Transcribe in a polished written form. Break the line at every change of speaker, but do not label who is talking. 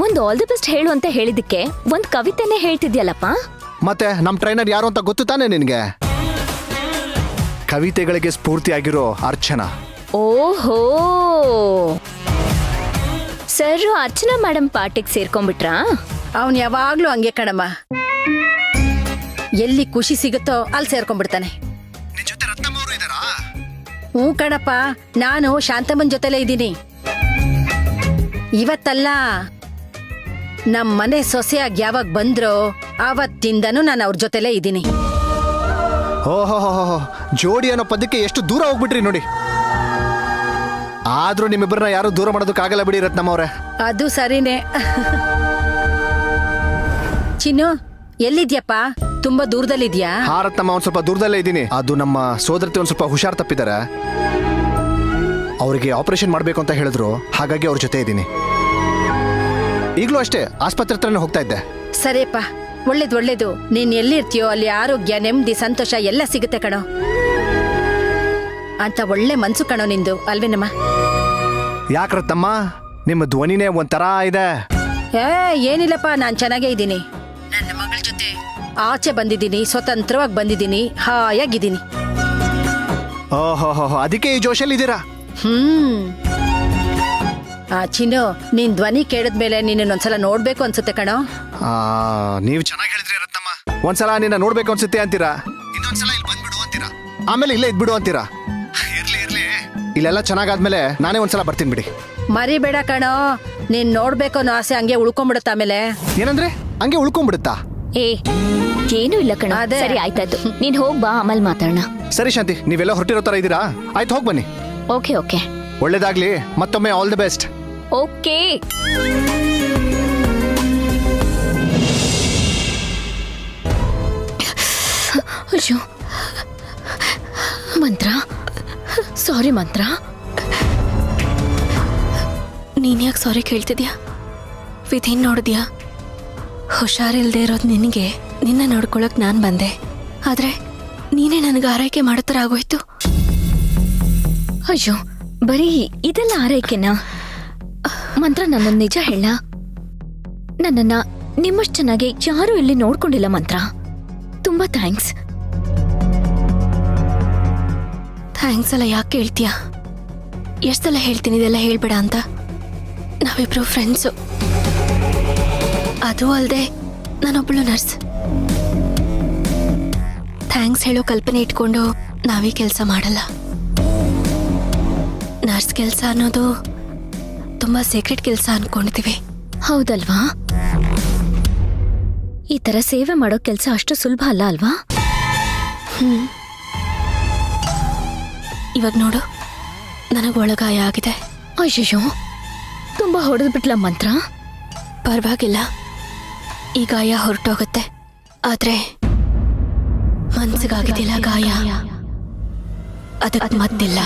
ಒಂದು all the best ಹೇಳು ಅಂತ ಹೇಳಿದಕ್ಕೆ ಒಂದ್ ಕವಿತೆನೇ ಹೇಳ್ತಿದ್ಯಲ್ಲಪ್ಪ.
ಮತ್ತೆ ನಮ್ ಟ್ರೈನರ್ ಯಾರು ಅಂತ ಗೊತ್ತು ತಾನೆ ನಿನ್ಗೆ? ಕವಿತೆಗಳಿಗೆ ಸ್ಫೂರ್ತಿಯಾಗಿರೋ ಅರ್ಚನಾ.
ಓಹೋ, ಸರ್ ಅರ್ಚನಾ ಮೇಡಮ್ ಪಾರ್ಟಿಗೆ ಸೇರ್ಕೊಂಡ್ಬಿಟ್ರಾ?
ಅವನ್ ಯಾವಾಗ್ಲೂ ಹಂಗೆ ಕಣಮ್ಮ, ಎಲ್ಲಿ ಖುಷಿ ಸಿಗುತ್ತೋ ಅಲ್ಲಿ ಸೇರ್ಕೊಂಡ್ಬಿಡ್ತಾನೆ. ಹ್ಞೂ ಕಣಪ್ಪ, ನಾನು ಶಾಂತಮ್ಮನ್ ಜೊತೆಲೇ ಇದ್ದೀನಿ. ಇವತ್ತಲ್ಲ, ನಮ್ಮ ಮನೆ ಸೊಸೆಯಾಗಿ ಯಾವಾಗ ಬಂದ್ರೋ ಆವತ್ತಿಂದನೂ ನಾನು ಅವ್ರ ಜೊತೆಲೇ ಇದ್ದೀನಿ.
ಓಹೋ, ಜೋಡಿ ಅನ್ನೋ ಪದಕ್ಕೆ ಎಷ್ಟು ದೂರ ಹೋಗ್ಬಿಟ್ರಿ ನೋಡಿ. ಆದ್ರೂ ನಿಮ್ಮಿಬ್ಬರನ್ನ ಯಾರು ದೂರ ಮಾಡೋದಕ್ಕಾಗಲ್ಲ ಬಿಡಿ ರತ್ನಮ್ಮವ್ರೆ.
ಅದು ಸರಿನೇ. ಚಿನ್ನು, ಎಲ್ಲಿದ್ಯಪ್ಪ? ತುಂಬಾ ದೂರದಲ್ಲಿದ್ಯಾ?
ಹಾ ರತ್ನಮ್ಮ, ಒಂದ್ ಸ್ವಲ್ಪ ದೂರದಲ್ಲೇ ಇದ್ದೀನಿ. ಅದು ನಮ್ಮ ಸೋದರತೆ ಒಂದ್ ಸ್ವಲ್ಪ ಹುಷಾರ್ ತಪ್ಪಿದ್ದಾರೆ. ಅವರಿಗೆ ಆಪರೇಷನ್ ಮಾಡ್ಬೇಕು ಅಂತ ಹೇಳಿದ್ರು, ಹಾಗಾಗಿ ಅವ್ರ ಜೊತೆ ಇದ್ದೀನಿ. ಈಗಲೂ ಅಷ್ಟೇ ಆಸ್ಪತ್ರೆ ಹತ್ರನೇ ಹೋಗ್ತಾ ಇದ್ದೆ.
ಸರಿಯಪ್ಪ, ಒಳ್ಳೇದು. ನೀನ್ ಎಲ್ಲಿರ್ತೀಯೋ ಅಲ್ಲಿ ಆರೋಗ್ಯ, ನೆಮ್ಮದಿ, ಸಂತೋಷ ಎಲ್ಲ ಸಿಗುತ್ತೆ ಕಣೋ. ಅಂತ ಒಳ್ಳೆ ಮನ್ಸು ಕಣೋ ನಿಂದು, ಅಲ್ವೇನಮ್ಮ?
ಯಾಕೆ ರತ್ನಮ್ಮ, ನಿಮ್ಮ ಧ್ವನಿನೇ ಒಂಥರ ಇದೆ.
ಏನಿಲ್ಲಪ್ಪ, ನಾನ್ ಚೆನ್ನಾಗೇ ಇದ್ದೀನಿ. ನನ್ನ ಮಗಳ ಜೊತೆ ಆಚೆ ಬಂದಿದ್ದೀನಿ, ಸ್ವತಂತ್ರವಾಗಿ ಬಂದಿದ್ದೀನಿ, ಹಾಯಾಗಿದ್ದೀನಿ.
ಓಹೋ, ಅದಕ್ಕೆ ಈ ಜೋಶಲ್ಲಿ ಇದ್ದೀರಾ?
ಚಿನ್ನು, ನೀನ್ ಧ್ವನಿ ಕೇಳಿದ್ಮೇಲೆ ನಿನ್ನೊಂದ್ಸಲ ನೋಡ್ಬೇಕು ಅನ್ಸುತ್ತೆ ಕಣೋ.
ನೀವು ಚೆನ್ನಾಗಿ ಹೇಳಿದ್ರಿ ರತ್ನಮ್ಮ. ಒಂದ್ಸಲ ನಿನ್ನ ನೋಡ್ಬೇಕು ಅನ್ಸುತ್ತೆ ಅಂತೀರಾ, ಇನ್ನೊಂದ್ಸಲ ಇಲ್ಲಿ ಬಂದ್ಬಿಡು ಅಂತೀರಾ, ಆಮೇಲೆ ಇಲ್ಲೇ ಇದ್ಬಿಡು ಅಂತೀರಾ. ಇರ್ಲಿ, ಇಲ್ಲೆಲ್ಲ ಚೆನ್ನಾಗಾದ್ಮೇಲೆ ನಾನೇ ಒಂದ್ಸಲ ಬರ್ತೀನಿ ಬಿಡಿ.
ಮರಿಬೇಡ ಕಣೋ, ನೀನ್ ನೋಡ್ಬೇಕು ಅನ್ನೋ ಆಸೆ ಹಂಗೆ ಉಳ್ಕೊಂಡ್ಬಿಡುತ್ತ. ಆಮೇಲೆ
ಏನಂದ್ರೆ ಹಂಗೆ ಉಳ್ಕೊಂಡ್ಬಿಡುತ್ತಾ?
ಏನೂ ಇಲ್ಲ ಕಣ. ಸರಿ, ಆಯ್ತಾಯ್ತು, ನೀನ್ ಹೋಗ್ ಬಾ, ಆಮೇಲೆ ಮಾತಾಡೋಣ.
ಸರಿ ಶಾಂತಿ, ನೀವೆಲ್ಲ ಹೊರಟಿರೋ ತರ ಇದ್ದೀರಾ? ಆಯ್ತು, ಹೋಗಿ ಬನ್ನಿ.
ಓಕೆ.
ಒಳ್ಳೇದಾಗ್ಲಿ, ಮತ್ತೊಮ್ಮೆ ಆಲ್ ದಿ ಬೆಸ್ಟ್.
ಓಕೆ. ಅಯ್ಯೋ ಮಂತ್ರ, ಸಾರಿ ಮಂತ್ರ.
ನೀನ್ ಯಾಕೆ ಸಾರಿ ಕೇಳ್ತಿದ್ಯಾ? ವಿಧಿನ್ ನೋಡಿದ್ಯಾ? ಹುಷಾರಿಲ್ದೇ ಇರೋದು ನಿನಗೆ, ನಿನ್ನ ನೋಡ್ಕೊಳಕ್ ನಾನು ಬಂದೆ. ಆದ್ರೆ ನೀನೇ ನನಗೆ ಆರೈಕೆ ಮಾಡೋ ಥರ ಆಗೋಯ್ತು.
ಅಯ್ಯೋ, ಬರೀ ಇದೆಲ್ಲ ಆರೈಕೆನಾ? ಮಂತ್ರ, ನನ್ನೊಂದು ನಿಜ ಹೇಳ, ನನ್ನನ್ನ ನಿಮ್ಮಷ್ಟು ಚೆನ್ನಾಗಿ ಯಾರೂ ಇಲ್ಲಿ ನೋಡ್ಕೊಂಡಿಲ್ಲ ಮಂತ್ರ. ತುಂಬಾ ಥ್ಯಾಂಕ್ಸ್.
ಥ್ಯಾಂಕ್ಸ್ ಎಲ್ಲ ಯಾಕೆ ಕೇಳ್ತೀಯಾ? ಎಷ್ಟು ಸಲ ಹೇಳ್ತೀನಿ ಇದೆಲ್ಲ ಹೇಳ್ಬೇಡ ಅಂತ. ನಾವಿಬ್ರು ಫ್ರೆಂಡ್ಸು. ಅದು ಅಲ್ಲದೆ ನಾನೊಬ್ಬಳು ನರ್ಸ್. ಥ್ಯಾಂಕ್ಸ್ ಹೇಳೋ ಕಲ್ಪನೆ ಇಟ್ಕೊಂಡು ನಾವೀ ಕೆಲಸ ಮಾಡಲ್ಲ. ನರ್ಸ್ ಕೆಲಸ ಅನ್ನೋದು ತುಂಬಾ ಸೀಕ್ರೆಟ್ ಕೆಲಸ ಅನ್ಕೊಂಡಿದೀವಿ.
ಹೌದಲ್ವಾ? ಈ ತರ ಸೇವೆ ಮಾಡೋ ಕೆಲಸ ಅಷ್ಟು ಸುಲಭ ಅಲ್ಲ ಅಲ್ವಾ?
ಇವಾಗ ನೋಡು, ನನಗೆ ಒಳಗಾಯ ಆಗಿದೆ.
ಅಯ್ಯೋ, ತುಂಬಾ ಹೊಡೆದು ಬಿಟ್ಲ ಮಂತ್ರ.
ಪರವಾಗಿಲ್ಲ, ಈ ಗಾಯ ಹೊರಟೋಗುತ್ತೆ. ಆದ್ರೆ ಮನ್ಸಿಗಾಗಿದ್ದಿಲ್ಲ ಗಾಯ, ಅದಕ್ಕೆ ಮದ್ದಿಲ್ಲ.